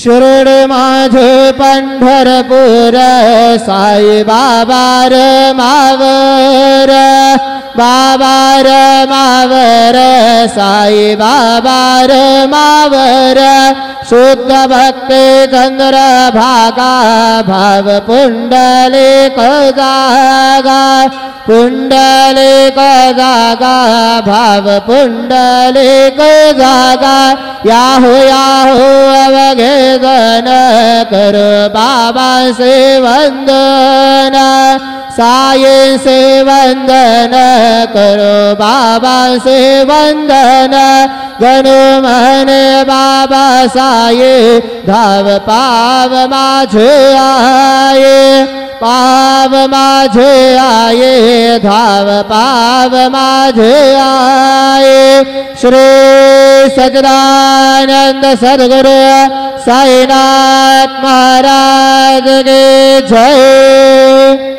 शिर्डी माझे पंढरपूर साई बाबा मावर बाबा मावर साई बाबा मावर शुद्ध भक्ति चंद्र भागा भाव पुंडलिक जागा पुंडलिक जागा भाव पुंडलिक जागा याहो याहो अवघे जन करो बाबा से वंदन साई से वंदन करो बाबा से वंदन गणु मन बाबा साई धाव पाव माझे आये पाव माझे आये धाव पाव माझे आये श्री सच्चिदानंद सद्गुरु साईनाथ महाराज की जय।